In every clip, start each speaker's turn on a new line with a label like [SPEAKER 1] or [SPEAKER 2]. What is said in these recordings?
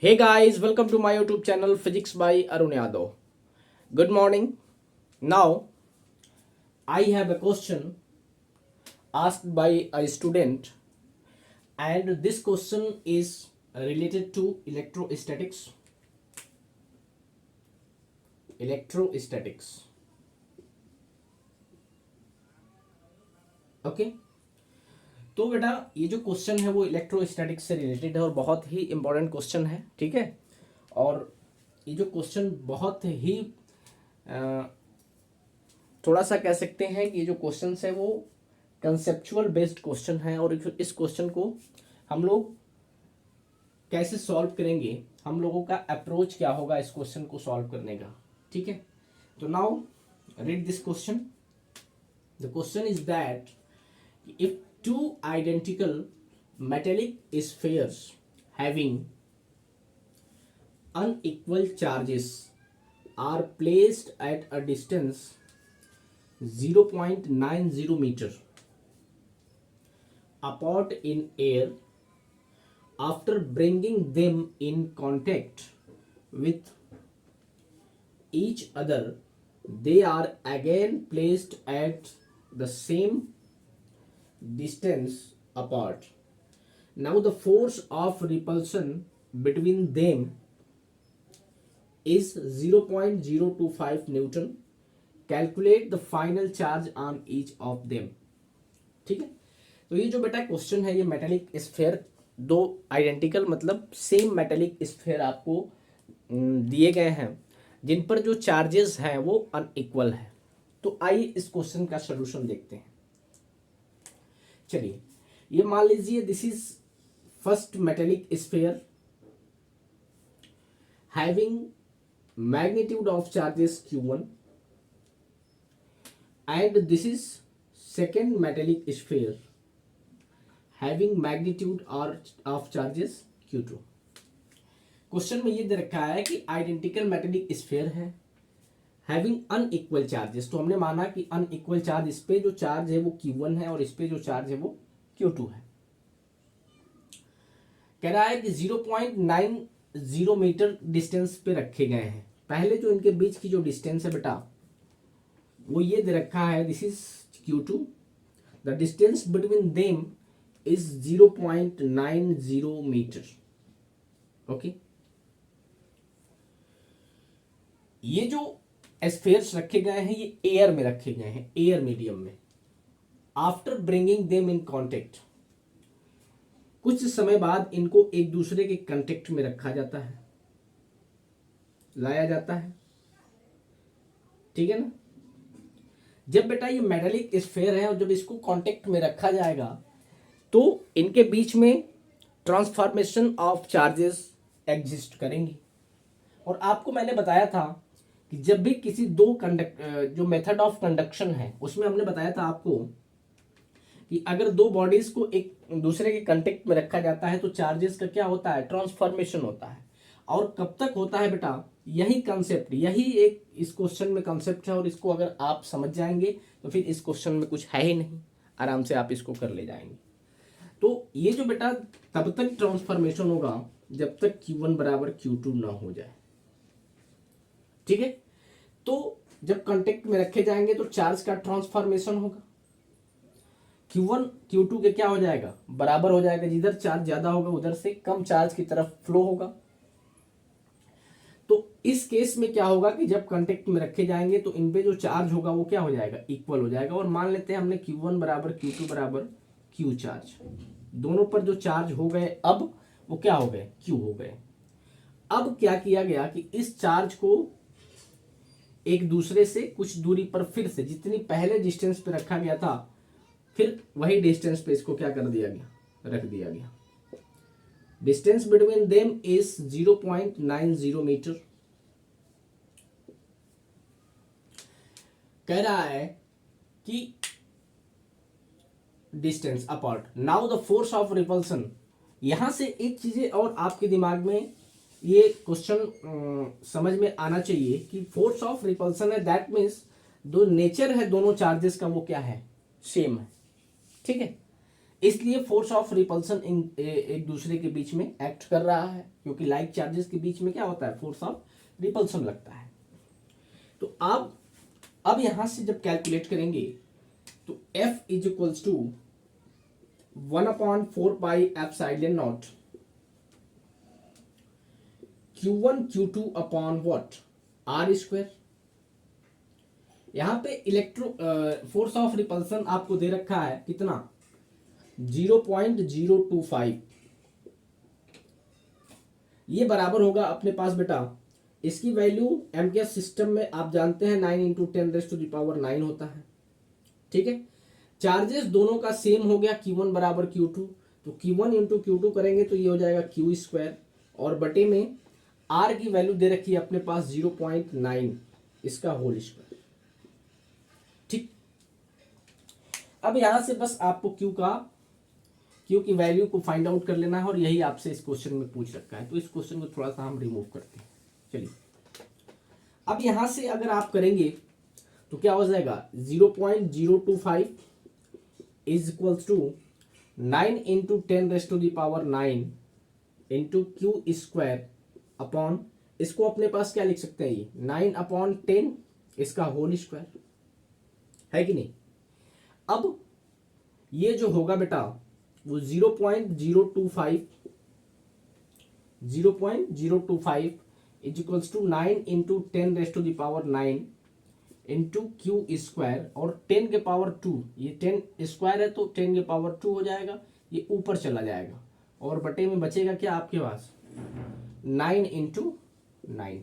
[SPEAKER 1] Hey guys, welcome to my YouTube channel Physics by Arun Yadav. Good morning. Now, I have a question asked by a student, and this question is related to electrostatics. Electrostatics. Okay. तो बेटा ये जो question है वो electrostatics से related है और बहुत ही इंपॉर्टेंट क्वेश्चन है, ठीक है। और ये जो क्वेश्चन बहुत ही थोड़ा सा कह सकते हैं कि ये जो क्वेश्चन है वो कंसेप्चुअल बेस्ड क्वेश्चन है। और इस क्वेश्चन को हम लोग कैसे सॉल्व करेंगे, हम लोगों का अप्रोच क्या होगा इस क्वेश्चन को सॉल्व करने का, ठीक है। तो now read this question. The question is that if two identical metallic spheres having unequal charges are placed at a distance 0.90 meter apart in air, after bringing them in contact with each other they are again placed at the same distance apart. Now the force of repulsion between them is 0.025 Newton. Calculate the final charge on each of them. ठीक है। तो ये जो बेटा question है ये metallic sphere, दो identical मतलब सेम मेटेलिक स्फेयर आपको दिए गए हैं जिन पर जो चार्जेस हैं वो अनइक्वल है। तो आइए इस क्वेश्चन का सोल्यूशन देखते हैं। चलिए, ये मान लीजिए this is first metallic sphere having magnitude of charges Q1 and this is second metallic sphere having magnitude of charges Q2। Question में ये दे रखा है कि आइडेंटिकल मेटेलिक स्फीयर है हैविंग अनइक्वल चार्जेस। तो हमने माना कि अनइक्वल चार्ज, इस पे जो चार्ज है वो Q1 है और इस पे जो चार्ज है वो Q2 है। कह रहा है कि 0.90 मीटर डिस्टेंस पे रखे गए हैं। पहले जो इनके बीच की जो डिस्टेंस है बेटा वो ये दे रखा है, this is Q2, the distance between them is 0.90 metre. Okay, ये जो स्फीयर्स रखे गए हैं ये एयर में रखे गए हैं, एयर मीडियम में। After bringing them in contact, कुछ समय बाद इनको एक दूसरे के कांटेक्ट में रखा जाता है, लाया जाता है, ठीक है ना। जब बेटा ये मेटालिक स्फीयर है और जब इसको कांटेक्ट में रखा जाएगा तो इनके बीच में ट्रांसफॉर्मेशन ऑफ चार्जेस एग्जिस्ट करेंगी। और आपको मैंने बताया था कि जब भी किसी दो जो मेथड ऑफ कंडक्शन है उसमें हमने बताया था आपको कि अगर दो बॉडीज को एक दूसरे के कांटेक्ट में रखा जाता है तो चार्जेस का क्या होता है, ट्रांसफॉर्मेशन होता है। और कब तक होता है बेटा, यही कंसेप्ट, यही एक इस क्वेश्चन में कंसेप्ट है। और इसको अगर आप समझ जाएंगे तो फिर इस क्वेश्चन में कुछ है ही नहीं, आराम से आप इसको कर ले जाएंगे। तो ये जो बेटा तब तक ट्रांसफॉर्मेशन होगा जब तक Q1 बराबर Q2 ना हो जाए, ठीक है। तो जब कांटेक्ट में रखे जाएंगे तो चार्ज का ट्रांसफॉर्मेशन होगा, Q1 Q2 के क्या हो जाएगा, बराबर हो जाएगा। जिधर चार्ज ज्यादा होगा उधर से कम चार्ज की तरफ फ्लो होगा। तो इस केस में क्या होगा कि जब कांटेक्ट में रखे जाएंगे तो इनपे जो चार्ज होगा वो क्या हो जाएगा, इक्वल हो जाएगा। और मान लेते हैं हमने Q1 बराबर Q2 बराबर Q चार्ज, दोनों पर जो चार्ज हो गए अब वो क्या हो गए, Q हो गए। अब क्या किया गया कि इस चार्ज को एक दूसरे से कुछ दूरी पर फिर से जितनी पहले डिस्टेंस पे रखा गया था फिर वही डिस्टेंस पे इसको क्या कर दिया गया, रख दिया गया। Distance between them is 0.90 metre. कह रहा है कि distance apart. Now the force of repulsion. यहां से एक चीजें और आपके दिमाग में ये क्वेश्चन समझ में आना चाहिए कि फोर्स ऑफ रिपल्सन है, दैट मीन्स जो नेचर है दोनों चार्जेस का वो क्या है, सेम है, ठीक है। इसलिए फोर्स ऑफ रिपल्सन एक दूसरे के बीच में एक्ट कर रहा है, क्योंकि लाइक चार्जेस के बीच में क्या होता है, फोर्स ऑफ रिपल्सन लगता है। तो अब यहां से जब कैलकुलेट करेंगे तो F is equals to 1/4 epsilon not Q1 Q2 upon what, R square. यहां पे इलेक्ट्रो फोर्स ऑफ रिपल्सन आपको दे रखा है कितना, 0.025। ये बराबर होगा अपने पास बेटा, इसकी वैल्यू एमकेएस सिस्टम में आप जानते हैं 9 × 10⁻⁹ होता है, ठीक है। चार्जेस दोनों का सेम हो गया, Q1 बराबर Q2, तो Q1 × Q2 करेंगे तो ये हो जाएगा Q स्क्वायर, और बटे में R की वैल्यू दे रखी है अपने पास 0.9, इसका होल स्क्वायर, ठीक। अब यहां से बस आपको Q की वैल्यू को फाइंड आउट कर लेना है, और यही आपसे इस क्वेश्चन में पूछ रखा है, तो इस क्वेश्चन को थोड़ा सा हम रिमूव करते हैं। चलिए, अब यहां से अगर आप करेंगे तो क्या हो जाएगा, 0.025 is equals to 9 × 10⁻⁹ into Q square upon, इसको अपने पास क्या लिख सकते हैं, ये 9/10 इसका होल स्क्वायर, है कि नहीं। अब ये जो होगा बेटा वो 0.025 is equals to 9 × 10⁻⁹ into Q square, और 10 के पावर 2, ये 10 स्क्वायर है तो 10 के पावर 2 हो जाएगा, ये ऊपर चला जाएगा, और बटे में बचेगा क्या आपके पास, 9 × 9,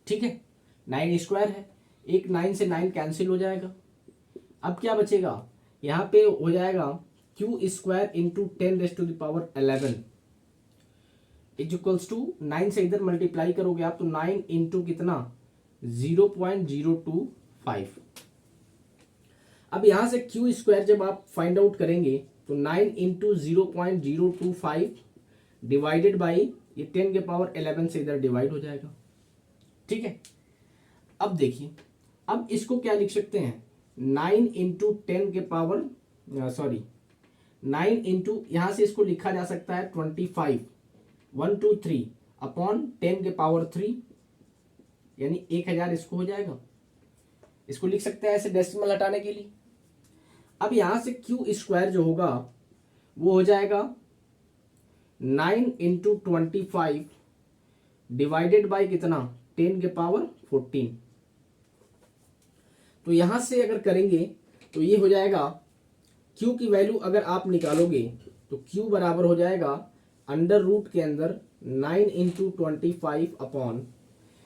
[SPEAKER 1] ठीक है। 9 स्क्वायर है, एक 9 से 9 कैंसिल हो जाएगा। अब क्या बचेगा, यहाँ पे हो जाएगा Q square into 10⁻11 is equals to 9 से इधर मल्टीप्लाई करोगे आप तो 9 इंटू कितना, 0.025। अब यहां से Q स्क्वायर जब आप फाइंड आउट करेंगे तो 9 इंटू 0.025 डिवाइडेड बाई ये 10 के पावर 11 से इधर डिवाइड हो जाएगा, ठीक है। अब देखिए, अब इसको क्या लिख सकते हैं, 9 इंटू 10 के पावर 9 इंटू, यहां से इसको लिखा जा सकता है 25 123 अपॉन 10 के पावर 3, यानी 1000 इसको हो जाएगा, इसको लिख सकते हैं ऐसे डेसिमल हटाने के लिए। अब यहां से Q स्क्वायर जो होगा वो हो जाएगा 9 × 25 डिवाइडेड बाई कितना, 10 के पावर 14। तो यहां से अगर करेंगे तो ये हो जाएगा, Q की वैल्यू अगर आप निकालोगे तो Q बराबर हो जाएगा अंडर रूट के अंदर 9 × 25 अपॉन,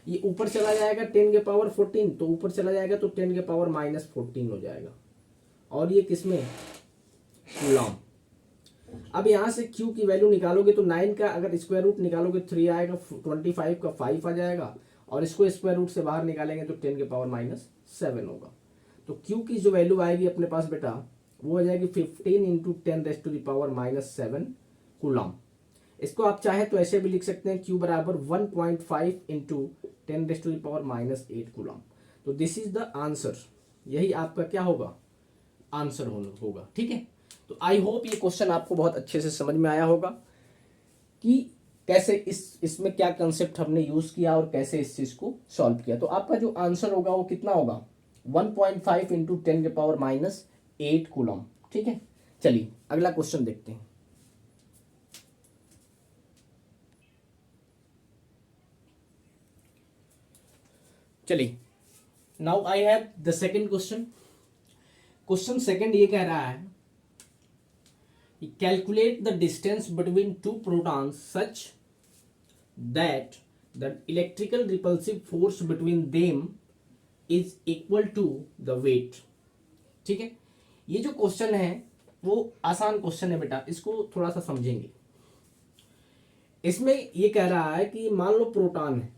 [SPEAKER 1] ये ऊपर चला जाएगा 10 के पावर 14, तो ऊपर चला जाएगा तो 10 के पावर -14 हो जाएगा, और ये किसमें, कूलॉम। अब यहां से Q की वैल्यू निकालोगे तो 9 का अगर स्क्वायर रूट निकालोगे 3 आएगा, 25 का 5 आ जाएगा, और इसको स्क्वायर रूट से बाहर निकालेंगे तो 10 के पावर -7 होगा। तो Q की जो वैल्यू आएगी अपने पास बेटा वो हो जाएगी 15 × 10⁻⁷ कूलॉम। इसको आप चाहे तो ऐसे भी लिख सकते हैं, Q बराबर 1.5 × 10⁻⁸ कूलॉम। तो दिस इज द आंसर, यही आपका क्या होगा, आंसर होगा, ठीक है। तो आई होप ये क्वेश्चन आपको बहुत अच्छे से समझ में आया होगा कि कैसे इसमें क्या कंसेप्ट हमने यूज किया और कैसे इस चीज को सॉल्व किया। तो आपका जो आंसर होगा वो कितना होगा, 1.5 × 10⁻⁸ कूलॉम, ठीक है। चलिए अगला क्वेश्चन देखते हैं। चलिए, now I have the second question. Question second ये कह रहा है, calculate the distance between two protons such that the electrical repulsive force between them is equal to the weight, ठीक है। ये जो क्वेश्चन है वो आसान क्वेश्चन है बेटा, इसको थोड़ा सा समझेंगे। इसमें ये कह रहा है कि मान लो प्रोटॉन है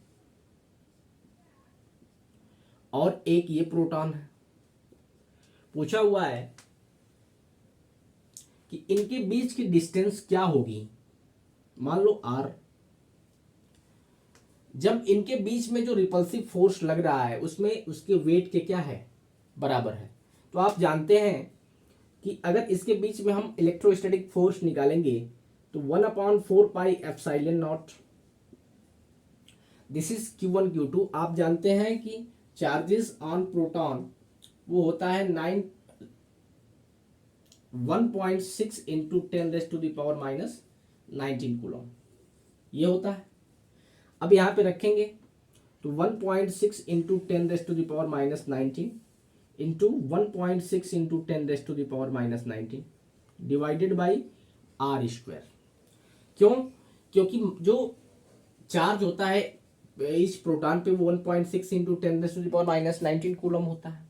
[SPEAKER 1] और एक ये प्रोटॉन है, पूछा हुआ है कि इनके बीच की डिस्टेंस क्या होगी, मान लो r, जब इनके बीच में जो रिपल्सिव फोर्स लग रहा है उसमें उसके वेट के क्या है, बराबर है। तो आप जानते हैं कि अगर इसके बीच में हम इलेक्ट्रोस्टैटिक फोर्स निकालेंगे तो 1/4 pi epsilon not, this is Q1 Q2। आप जानते हैं कि चार्जेस ऑन प्रोटॉन वो होता है 1.6 इंटू 10⁻⁻19 कूलम, ये होता है। अब यहाँ पे रखेंगे तो 1.6 into 10⁻⁻19 into 1.6 into 10⁻⁻19 divided by R square. क्यों? क्योंकि जो चार्ज होता है इस प्रोटॉन पे वो 1.6 इंटू 10⁻⁻19 कूलम होता है,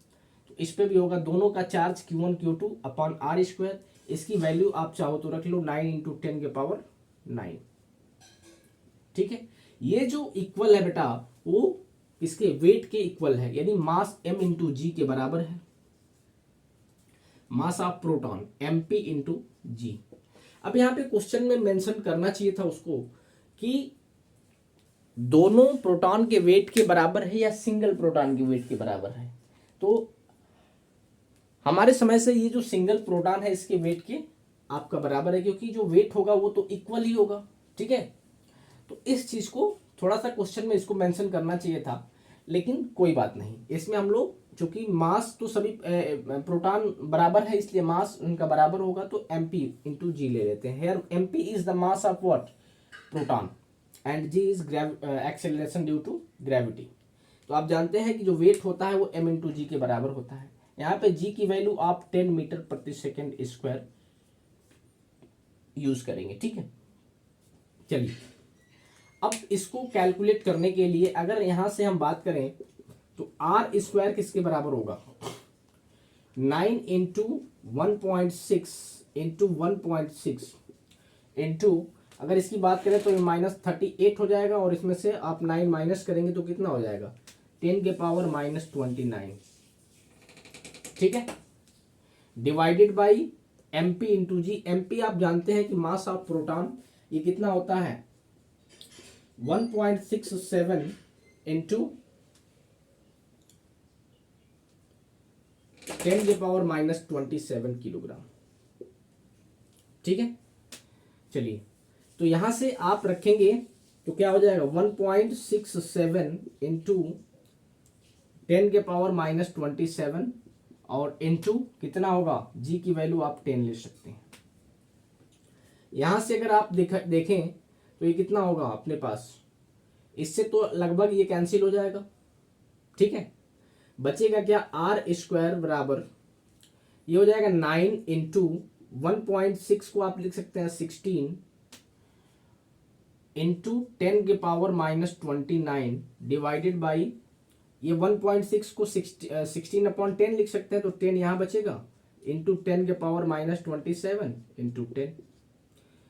[SPEAKER 1] तो इस पे भी होगा। दोनों का charge Q1 Q2 upon R square. इसकी वैल्यू आप चाहो तो रख लो 9 इंटू 10⁻⁹। ठीक है, ये जो इक्वल है बेटा वो इसके वेट के इक्वल है, यानी मास m इंटू जी के बराबर है। Mass of proton mp into G. अब यहाँ पे क्वेश्चन में मेंशन करना चाहिए था उसको कि दोनों प्रोटॉन के वेट के बराबर है या सिंगल प्रोटॉन के वेट के बराबर है। तो हमारे समय से ये जो सिंगल प्रोटॉन है इसके वेट के आपका बराबर है, क्योंकि जो वेट होगा वो तो इक्वल ही होगा। ठीक है, तो इस चीज को थोड़ा सा क्वेश्चन में इसको मेंशन करना चाहिए था, लेकिन कोई बात नहीं। इसमें हम लोग चूंकि मास तो सभी प्रोटॉन बराबर है इसलिए मास उनका बराबर होगा, तो mp इंटू जी ले लेते हैं। Here mp is the mass of what proton and g is acceleration due to gravity. तो आप जानते हैं कि जो वेट होता है वो m इंटू जी के बराबर होता है। यहाँ पे g की वैल्यू आप 10 मीटर प्रति सेकेंड स्क्वायर यूज करेंगे। ठीक है, चलिए अब इसको कैलकुलेट करने के लिए अगर यहां से हम बात करें तो आर स्क्वायर किसके बराबर होगा? 9 इंटू 1.6 इंटू 1.6 इंटू, अगर इसकी बात करें तो ये -38 हो जाएगा, और इसमें से आप 9 माइनस करेंगे तो कितना हो जाएगा? 10⁻⁻29। ठीक है, divided by mp into g. mp आप जानते हैं कि मास ऑफ प्रोटॉन ये कितना होता है? 1.67 इंटू 10⁻⁻27 किलोग्राम। ठीक है, चलिए तो यहां से आप रखेंगे तो क्या हो जाएगा? 1.67 इंटू 10⁻⁻27 और इंटू कितना होगा? जी की वैल्यू आप 10 ले सकते हैं। यहां से अगर आप देखें तो ये कितना होगा अपने पास? इससे तो लगभग ये कैंसिल हो जाएगा। ठीक है, बचेगा क्या? आर स्क्वायर बराबर ये हो जाएगा 9 इंटू 1.6 को आप लिख सकते हैं 16 इंटू 10⁻⁻29 डिवाइडेड बाई ये 1.6 को 16/10 लिख सकते हैं, तो 10 यहाँ बचेगा इंटू 10⁻⁻27 इंटू 10।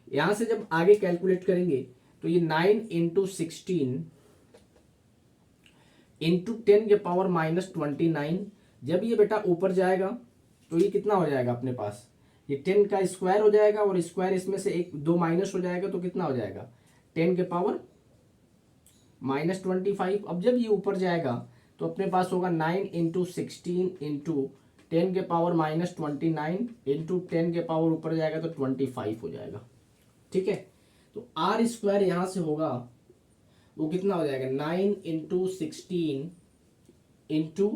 [SPEAKER 1] यहां से जब आगे कैलकुलेट करेंगे तो ये 9 इंटू 16 इंटू 10⁻⁻29, जब ये बेटा ऊपर जाएगा तो ये कितना हो जाएगा अपने पास? ये 10 का स्क्वायर हो जाएगा, और स्क्वायर इसमें से एक 2 माइनस हो जाएगा, तो कितना हो जाएगा? 10⁻⁻25। अब जब ये ऊपर जाएगा तो अपने पास होगा 9 इंटू 16 इंटू 10⁻⁻29 इंटू 10 के पावर ऊपर जाएगा तो 25 हो जाएगा। ठीक है, तो आर स्क्वायर यहां से होगा वो कितना हो जाएगा? 9 इंटू 16 इंटू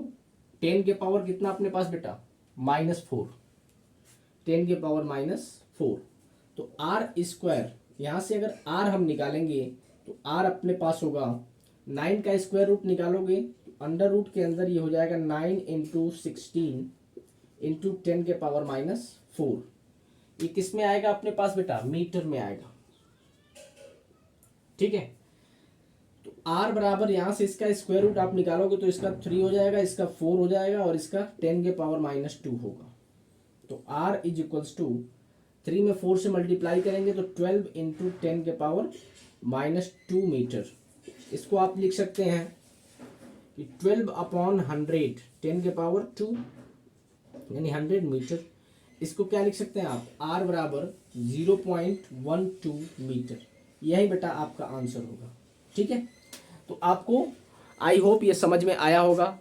[SPEAKER 1] 10 के पावर कितना अपने पास बेटा? -4, 10⁻⁻4। तो आर स्क्वायर यहां से अगर आर हम निकालेंगे तो आर अपने पास होगा 9 का स्क्वायर रूट निकालोगे तो अंडर रूट के अंदर ये हो जाएगा 9 इंटू 16 इंटू 10⁻⁻4। ये किस में आएगा अपने पास बेटा? मीटर में आएगा। ठीक है, तो R बराबर यहां से इसका स्क्वायर रूट आप निकालोगे तो इसका 3 हो जाएगा, इसका 4 हो जाएगा, और इसका 10⁻⁻2 होगा। तो R इज इक्वल्स टू 3 में 4 से मल्टीप्लाई करेंगे तो 12 इंटू 10⁻⁻2 मीटर। इसको आप लिख सकते हैं कि 12/100 10⁻2 यानी 100 मीटर। इसको क्या लिख सकते हैं आप? R बराबर 0.12 मीटर। यही बेटा आपका आंसर होगा। ठीक है, तो आपको आई होप ये समझ में आया होगा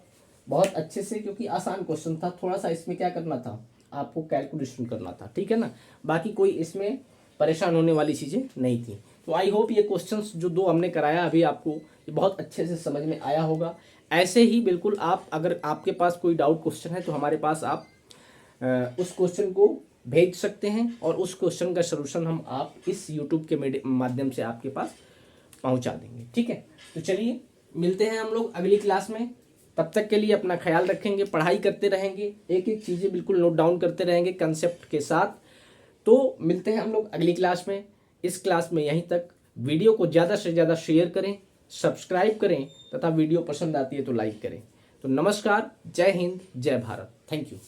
[SPEAKER 1] बहुत अच्छे से, क्योंकि आसान क्वेश्चन था। थोड़ा सा इसमें क्या करना था? आपको कैलकुलेशन करना था, ठीक है ना। बाकी कोई इसमें परेशान होने वाली चीज़ें नहीं थी। तो आई होप ये क्वेश्चंस जो दो हमने कराया अभी आपको ये बहुत अच्छे से समझ में आया होगा। ऐसे ही बिल्कुल आप, अगर आपके पास कोई डाउट क्वेश्चन है तो हमारे पास आप उस क्वेश्चन को भेज सकते हैं और उस क्वेश्चन का सलूशन हम आप इस यूट्यूब के माध्यम से आपके पास पहुंचा देंगे, ठीक है। तो चलिए मिलते हैं हम लोग अगली क्लास में। तब तक के लिए अपना ख्याल रखेंगे, पढ़ाई करते रहेंगे, एक एक चीज़ें बिल्कुल नोट डाउन करते रहेंगे कंसेप्ट के साथ। तो मिलते हैं हम लोग अगली क्लास में। इस क्लास में यहीं तक। वीडियो को ज़्यादा से ज़्यादा शेयर करें, सब्सक्राइब करें तथा वीडियो पसंद आती है तो लाइक करें। तो नमस्कार, जय हिंद, जय भारत, थैंक यू।